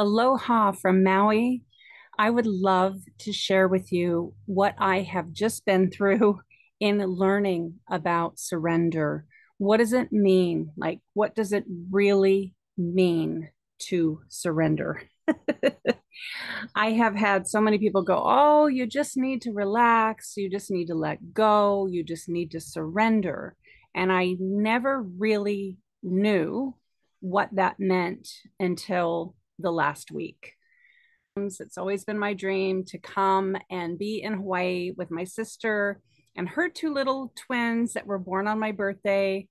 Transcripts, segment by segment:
Aloha from Maui. I would love to share with you what I have just been through in learning about surrender. What does it mean? Like, what does it really mean to surrender? I have had so many people go, "Oh, you just need to relax. You just need to let go. You just need to surrender." And I never really knew what that meant until the last week. It's always been my dream to come and be in Hawaii with my sister and her two little twins that were born on my birthday.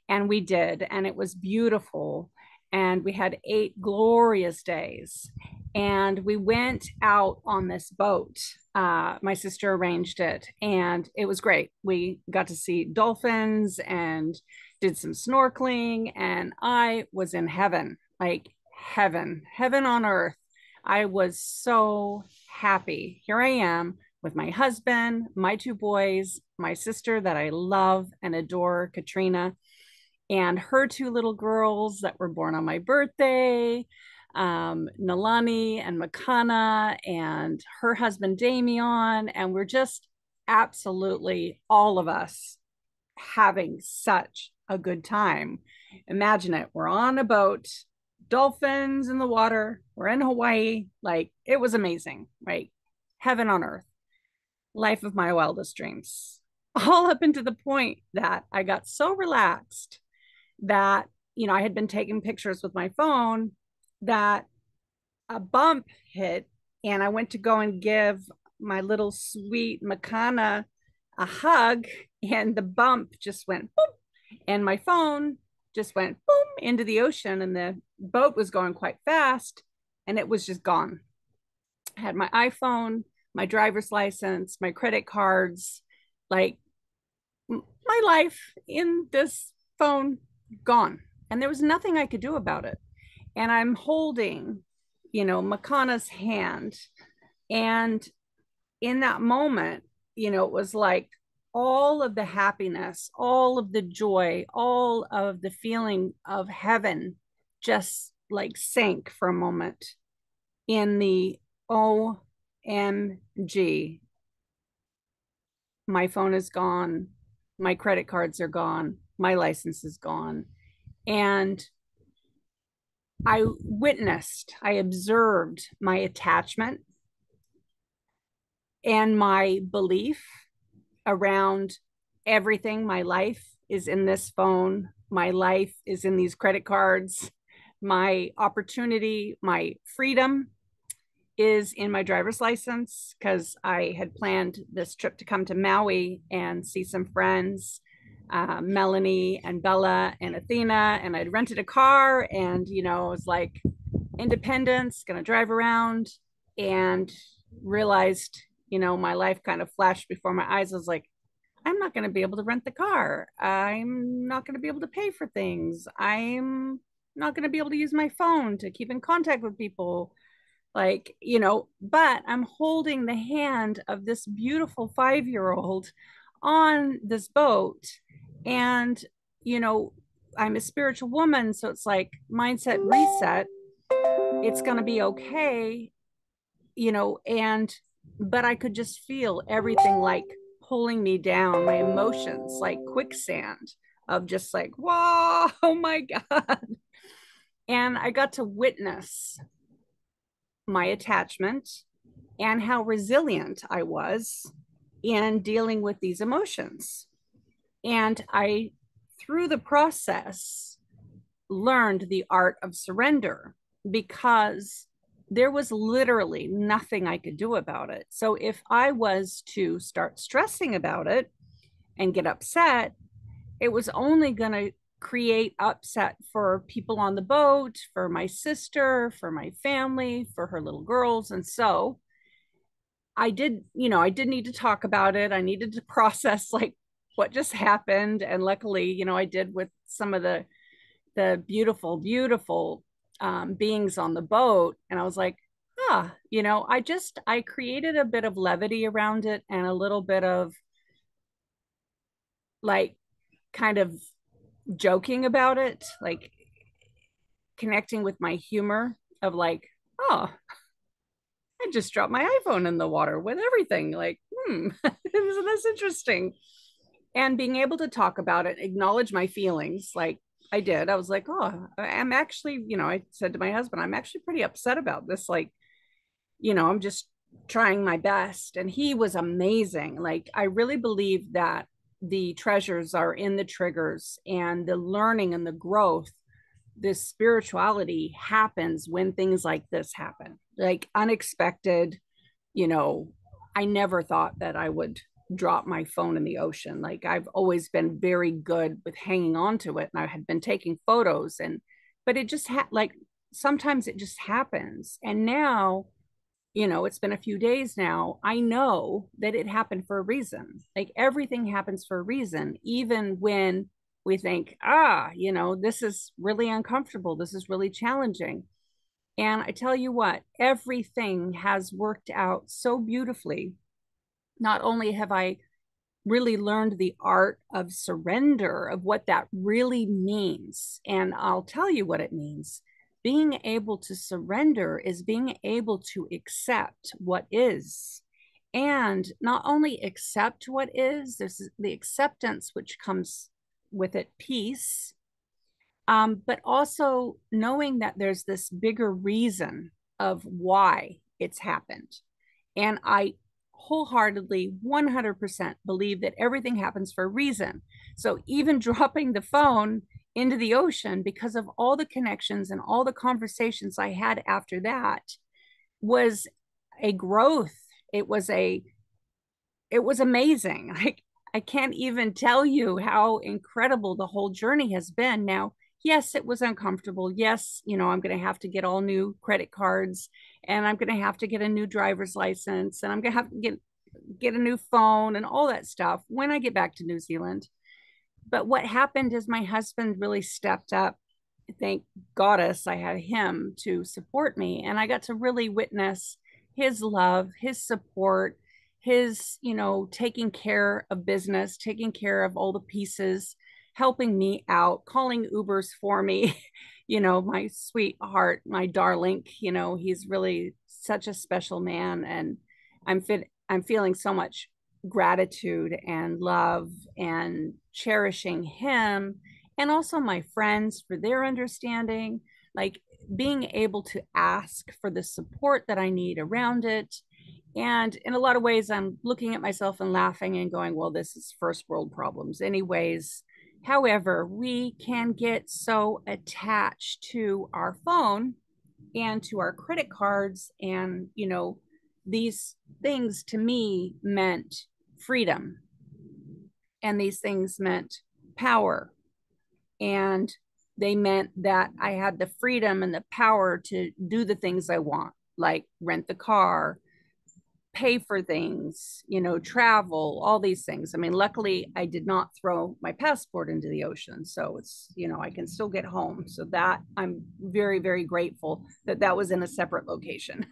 And we did, and it was beautiful. And we had 8 glorious days. And we went out on this boat. My sister arranged it, and it was great. We got to see dolphins and did some snorkeling, and I was in heaven, like heaven, heaven on earth. I was so happy. Here I am with my husband, my two boys, my sister that I love and adore, Katrina, and her two little girls that were born on my birthday, Nalani and Makana, and her husband, Damian. And we're just absolutely all of us having such a good time. Imagine it. We're on a boat, dolphins in the water. We're in Hawaii. Like it was amazing, right? Heaven on earth, life of my wildest dreams. All up into the point that I got so relaxed that, I had been taking pictures with my phone that a bump hit, and I went to go and give my little sweet Makana a hug, and the bump just went boom, and my phone just went boom into the ocean, and the boat was going quite fast, and it was just gone. I had my iPhone, my driver's license, my credit cards, like my life in this phone gone. And there was nothing I could do about it. And I'm holding, Makana's hand. And in that moment, it was like all of the happiness, all of the joy, all of the feeling of heaven just like sank for a moment in the OMG. My phone is gone. My credit cards are gone. My license is gone. And I observed my attachment and my belief around everything. My life is in this phone. My life is in these credit cards. My opportunity, my freedom is in my driver's license because I had planned this trip to come to Maui and see some friends, Melanie and Bella and Athena. And I'd rented a car, and, it was like independence, going to drive around, and realized, my life kind of flashed before my eyes. I was like, I'm not going to be able to rent the car. I'm not going to be able to pay for things. I'm not going to be able to use my phone to keep in contact with people. Like, but I'm holding the hand of this beautiful 5-year-old on this boat. And, you know, I'm a spiritual woman. So it's like mindset reset. It's going to be okay, but I could just feel everything like pulling me down, my emotions like quicksand of just like, whoa, oh my God. And I got to witness my attachment and how resilient I was in dealing with these emotions. And I, through the process, learned the art of surrender because there was literally nothing I could do about it. So if I was to start stressing about it and get upset, it was only going to create upset for people on the boat, for my sister, for my family, for her little girls. And so I did need to talk about it. I needed to process like what just happened. And luckily, I did with some of the beautiful, beautiful beings on the boat. And I was like, I created a bit of levity around it and a little bit of like kind of joking about it, like connecting with my humor of like, oh, I just dropped my iPhone in the water with everything. Like, isn't this interesting? And being able to talk about it, acknowledge my feelings, like I did. I was like, oh, I'm actually, I said to my husband, I'm actually pretty upset about this. Like, I'm just trying my best. And he was amazing. Like, I really believe that the treasures are in the triggers, and the learning and the growth, this spirituality happens when things like this happen, like unexpected. you know, I never thought that I would drop my phone in the ocean. Like, I've always been very good with hanging on to it, and I had been taking photos, but it just like sometimes it just happens. And now, it's been a few days now. I know that it happened for a reason. Like, everything happens for a reason, even when we think, this is really uncomfortable. This is really challenging. And I tell you what, everything has worked out so beautifully. Not only have I really learned the art of surrender, of what that really means, and I'll tell you what it means. Being able to surrender is being able to accept what is. And not only accept what is, there's the acceptance which comes with it, peace, but also knowing that there's this bigger reason of why it's happened. And I wholeheartedly 100% believe that everything happens for a reason. So even dropping the phone into the ocean, because of all the connections and all the conversations I had after that, was a growth. It was amazing. I can't even tell you how incredible the whole journey has been. Now, yes, it was uncomfortable. Yes, I'm going to have to get all new credit cards, and I'm going to have to get a new driver's license, and I'm going to have to get a new phone and all that stuff when I get back to New Zealand. But what happened is my husband really stepped up. Thank goddess I had him to support me, and I got to really witness his love, his support, his, taking care of business, taking care of all the pieces, helping me out, calling Ubers for me. My sweetheart, my darling, he's really such a special man. And I'm feeling so much gratitude and love and cherishing him, and also my friends for their understanding, like being able to ask for the support that I need around it. And in a lot of ways, I'm looking at myself and laughing and going, well, this is first world problems, anyways. However, we can get so attached to our phone and to our credit cards. And, these things to me meant freedom, and these things meant power, and they meant that I had the freedom and the power to do the things I want, like rent the car, pay for things, travel, all these things. I mean, luckily, I did not throw my passport into the ocean. So I can still get home. So that I'm very, very grateful that that was in a separate location.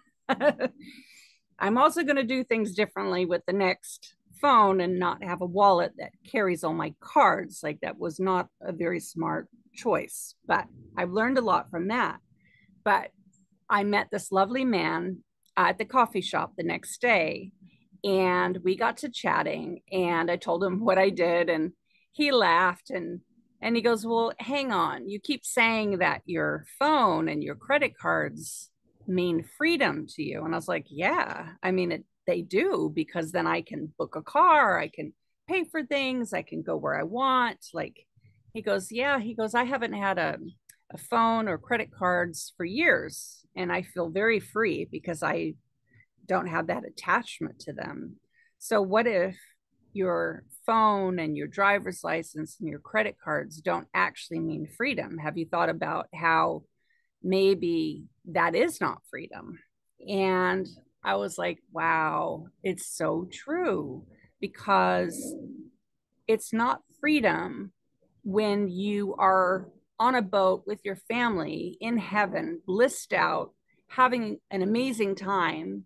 I'm also going to do things differently with the next phone and not have a wallet that carries all my cards. Like, that was not a very smart choice, but I've learned a lot from that. But I met this lovely man at the coffee shop the next day, and we got to chatting, and I told him what I did, and he laughed, and he goes, well, hang on, you keep saying that your phone and your credit cards mean freedom to you. And I was like, yeah, I mean, they do, because then I can book a car, I can pay for things, I can go where I want. Like, he goes, yeah, he goes, I haven't had a phone or credit cards for years, and I feel very free because I don't have that attachment to them. So what if your phone and your driver's license and your credit cards don't actually mean freedom? Have you thought about how maybe that is not freedom? And I was like, wow, it's so true, because it's not freedom when you are on a boat with your family in heaven, blissed out, having an amazing time,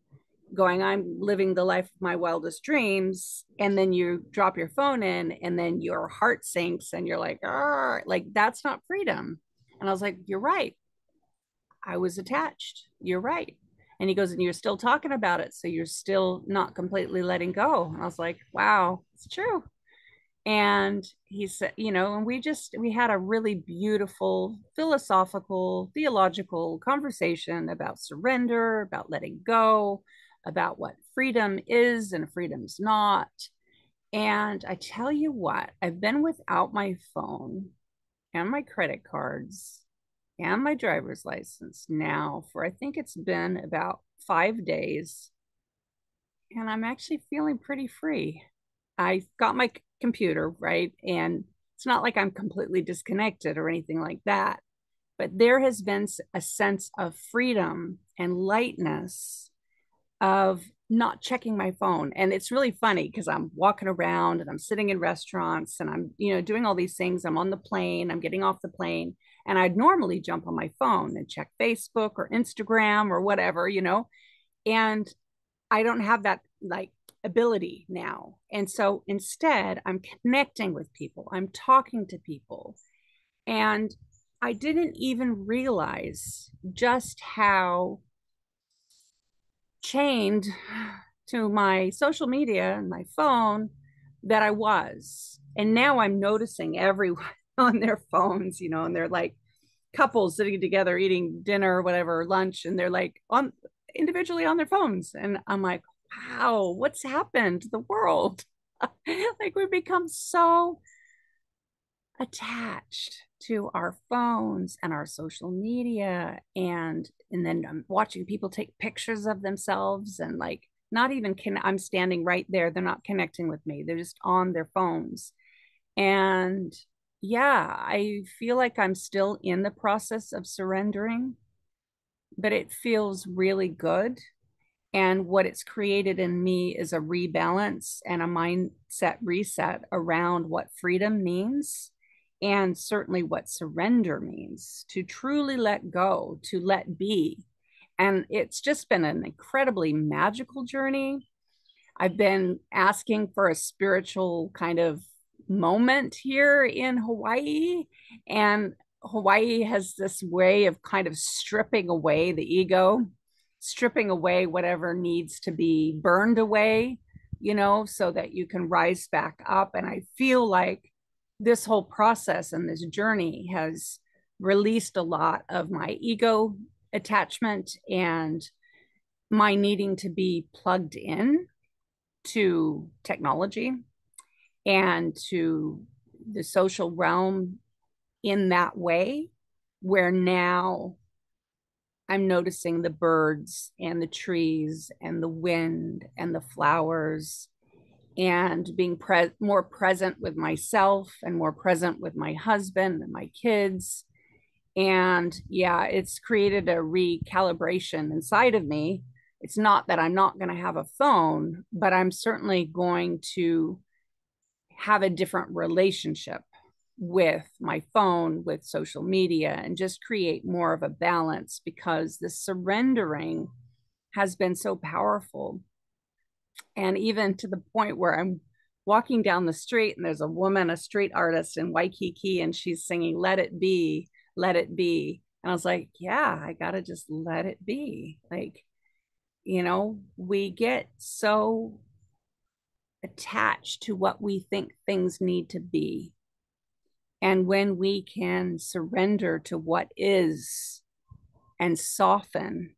going, I'm living the life of my wildest dreams. And then you drop your phone in, and then your heart sinks, and you're like, like, that's not freedom. And I was like, you're right. I was attached. You're right. And he goes, and you're still talking about it. So you're still not completely letting go. And I was like, wow, it's true. And he said, and we had a really beautiful philosophical, theological conversation about surrender, about letting go, about what freedom is and freedom's not. And I tell you what, I've been without my phone and my credit cards and my driver's license now for I think it's been about 5 days. And I'm actually feeling pretty free. I got my computer, right? And it's not like I'm completely disconnected or anything like that. But there has been a sense of freedom and lightness of not checking my phone. And it's really funny because I'm walking around and I'm sitting in restaurants and I'm, doing all these things. I'm on the plane, I'm getting off the plane, and I'd normally jump on my phone and check Facebook or Instagram or whatever, and I don't have that like ability now. And so instead, I'm connecting with people, I'm talking to people. And I didn't even realize just how chained to my social media and my phone that I was. And now I'm noticing everyone on their phones, and they're like couples sitting together eating dinner or whatever, lunch, and they're like on individually on their phones. And I'm like, wow, what's happened to the world? Like we've become so attached to our phones and our social media, and then I'm watching people take pictures of themselves and like not even I'm standing right there, they're not connecting with me, they're just on their phones. And yeah, I feel like I'm still in the process of surrendering, but it feels really good. And what it's created in me is a rebalance and a mindset reset around what freedom means, and certainly what surrender means, to truly let go, to let be. And it's just been an incredibly magical journey. I've been asking for a spiritual kind of moment here in Hawaii. And Hawaii has this way of kind of stripping away the ego, stripping away whatever needs to be burned away, so that you can rise back up. And I feel like this whole process and this journey has released a lot of my ego attachment and my needing to be plugged in to technology and to the social realm in that way, where now I'm noticing the birds and the trees and the wind and the flowers, and being more present with myself and more present with my husband and my kids. And yeah, it's created a recalibration inside of me. It's not that I'm not going to have a phone, but I'm certainly going to have a different relationship with my phone, with social media, and just create more of a balance, because the surrendering has been so powerful. And even to the point where I'm walking down the street and there's a woman, a street artist in Waikiki, and she's singing, "Let It Be, Let It Be." And I was like, yeah, I got to just let it be. Like, we get so attached to what we think things need to be. And when we can surrender to what is and soften,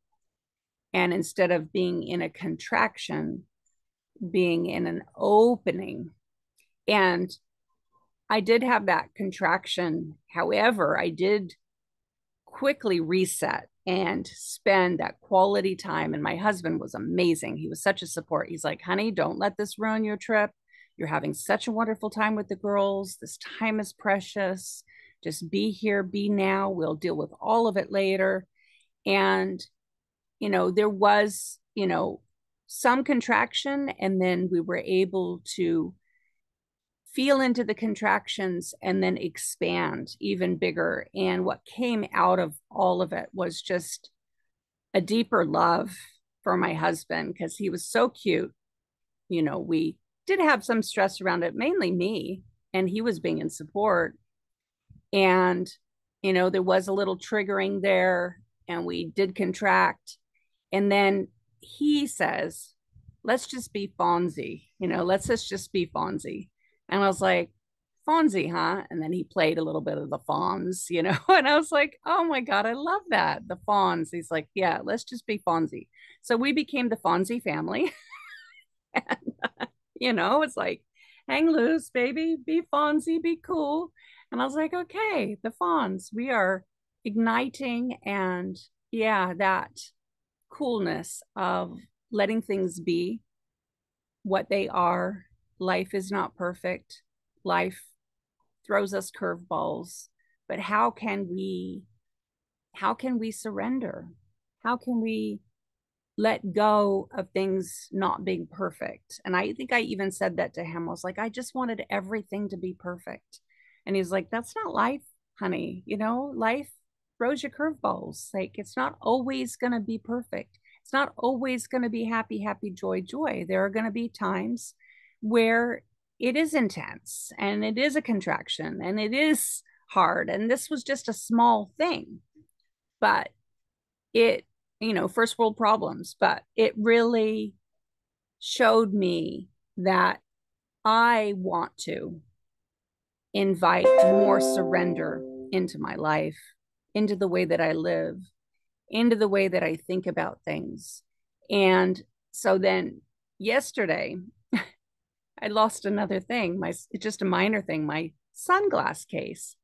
and instead of being in a contraction, being in an opening. And I did have that contraction. However, I did quickly reset and spend that quality time. And my husband was amazing. He was such a support. He's like, honey, don't let this ruin your trip. You're having such a wonderful time with the girls. This time is precious. Just be here, be now. We'll deal with all of it later. And, there was, some contraction, and then we were able to feel into the contractions and then expand even bigger. And what came out of all of it was just a deeper love for my husband, because he was so cute. We did have some stress around it, mainly me, and he was being in support. And, there was a little triggering there. and we did contract. And then he says, let's just be Fonzie, let's just be Fonzie. And I was like, Fonzie, huh? And then he played a little bit of the Fonz, and I was like, oh my God, I love that. The Fonz. He's like, yeah, let's just be Fonzie. So we became the Fonzie family. It's like, hang loose, baby, be Fonzie, be cool. And I was like, okay, the Fonz, we are igniting. And yeah, that coolness of letting things be what they are. Life is not perfect. Life throws us curveballs, but how can we surrender? How can we let go of things not being perfect? And I think I even said that to him. I was like, I just wanted everything to be perfect. And he's like, that's not life, honey. Life throws you curveballs. Like, it's not always going to be perfect. It's not always going to be happy, happy, joy, joy. There are going to be times where it is intense and it is a contraction and it is hard. And this was just a small thing, but it, first world problems, but it really showed me that I want to invite more surrender into my life, into the way that I live, into the way that I think about things. And so then yesterday, I lost another thing, just a minor thing, my sunglass case.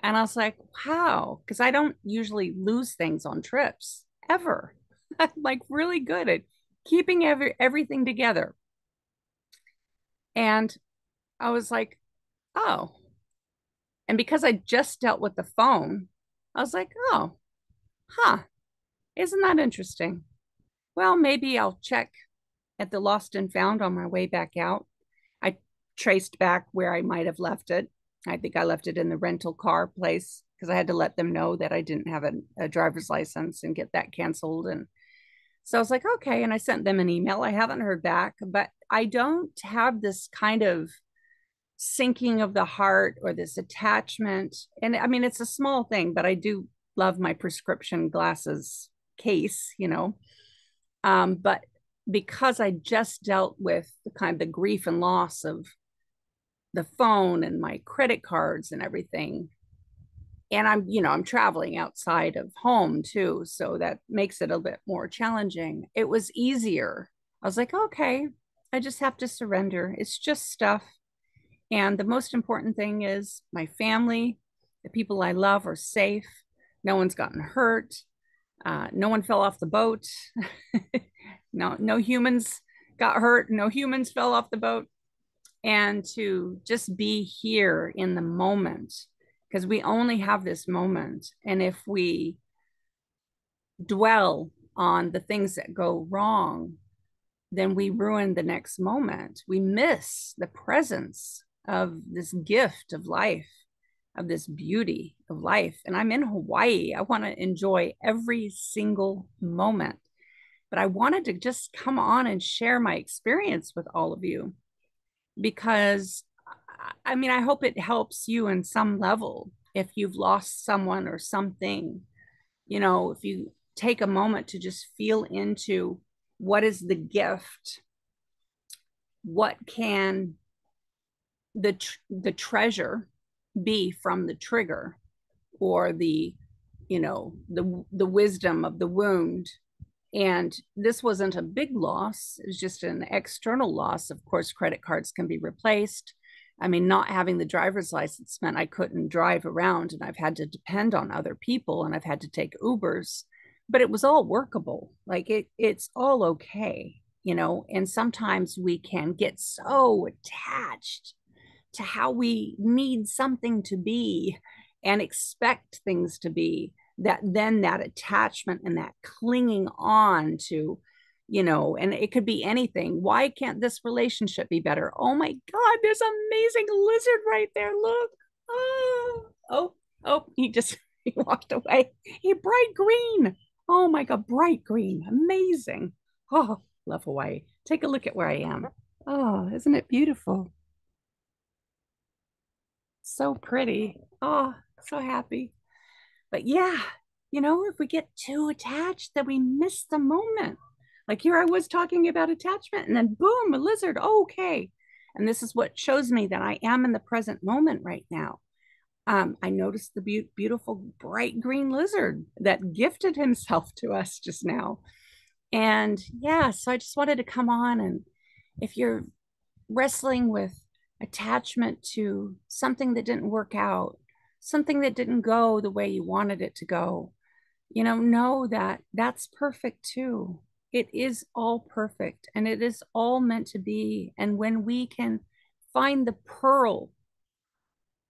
And I was like, wow, because I don't usually lose things on trips ever. I'm like really good at keeping everything together. And I was like, oh. And because I just dealt with the phone, I was like, oh, huh, isn't that interesting? Well, maybe I'll check at the lost and found on my way back out. I traced back where I might have left it. I think I left it in the rental car place because I had to let them know that I didn't have a driver's license and get that canceled. And so I was like, okay. And I sent them an email. I haven't heard back, but I don't have this kind of sinking of the heart or this attachment. And I mean, it's a small thing, but I do love my prescription glasses case, but because I just dealt with the kind of the grief and loss of the phone and my credit cards and everything, and I'm traveling outside of home too, so that makes it a bit more challenging. It was easier. I was like, okay, I just have to surrender. It's just stuff. And the most important thing is my family, the people I love are safe. No one's gotten hurt. No one fell off the boat. No humans got hurt. No humans fell off the boat. And to just be here in the moment, because we only have this moment. And if we dwell on the things that go wrong, then we ruin the next moment. We miss the presence of this gift of life, of this beauty of life. And I'm in Hawaii. I want to enjoy every single moment. But I wanted to just come on and share my experience with all of you because I mean, I hope it helps you in some level if you've lost someone or something. If you take a moment to just feel into what is the gift, what can the treasure be from the trigger, or the wisdom of the wound. And this wasn't a big loss, it was just an external loss. Of course, credit cards can be replaced. I mean, not having the driver's license meant I couldn't drive around, and I've had to depend on other people, and I've had to take Ubers, but it was all workable. Like it's all okay. And sometimes we can get so attached to how we need something to be and expect things to be, that then that attachment and that clinging on to, and it could be anything. Why can't this relationship be better? Oh my God, there's an amazing lizard right there. Look. Oh, he walked away. He bright green. Oh my God, bright green. Amazing. Oh, love Hawaii. Take a look at where I am. Oh, isn't it beautiful? So pretty. Oh, so happy. But yeah, if we get too attached, that we miss the moment. Like here I was talking about attachment, and then boom, a lizard. Oh, okay. And this is what shows me that I am in the present moment right now. I noticed the beautiful bright green lizard that gifted himself to us just now. And yeah, so I just wanted to come on. And if you're wrestling with attachment to something that didn't work out, something that didn't go the way you wanted it to go, know that that's perfect too. It is all perfect and it is all meant to be. And when we can find the pearl,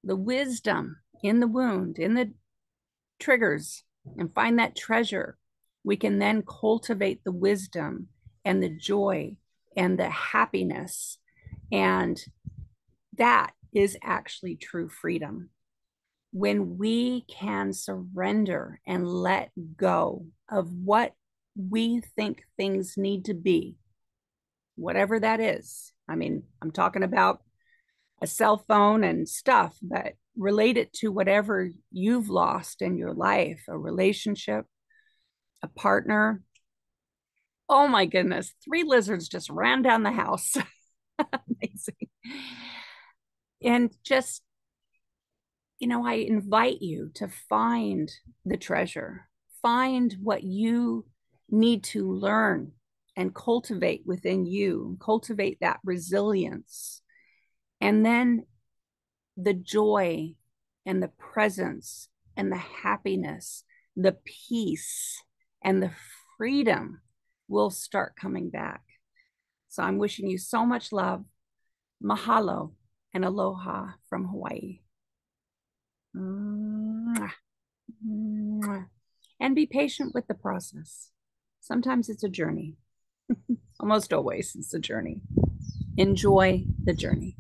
the wisdom in the wound, in the triggers, and find that treasure, we can then cultivate the wisdom and the joy and the happiness. And that is actually true freedom. When we can surrender and let go of what we think things need to be, whatever that is. I mean, I'm talking about a cell phone and stuff, but relate it to whatever you've lost in your life, a relationship, a partner. Oh my goodness, three lizards just ran down the house. Amazing. And just, I invite you to find the treasure, find what you need to learn and cultivate within you, cultivate that resilience. And then the joy and the presence and the happiness, the peace and the freedom will start coming back. So I'm wishing you so much love, mahalo, and aloha from Hawaii. Mwah. Mwah. And be patient with the process. Sometimes it's a journey. Almost always it's a journey. Enjoy the journey.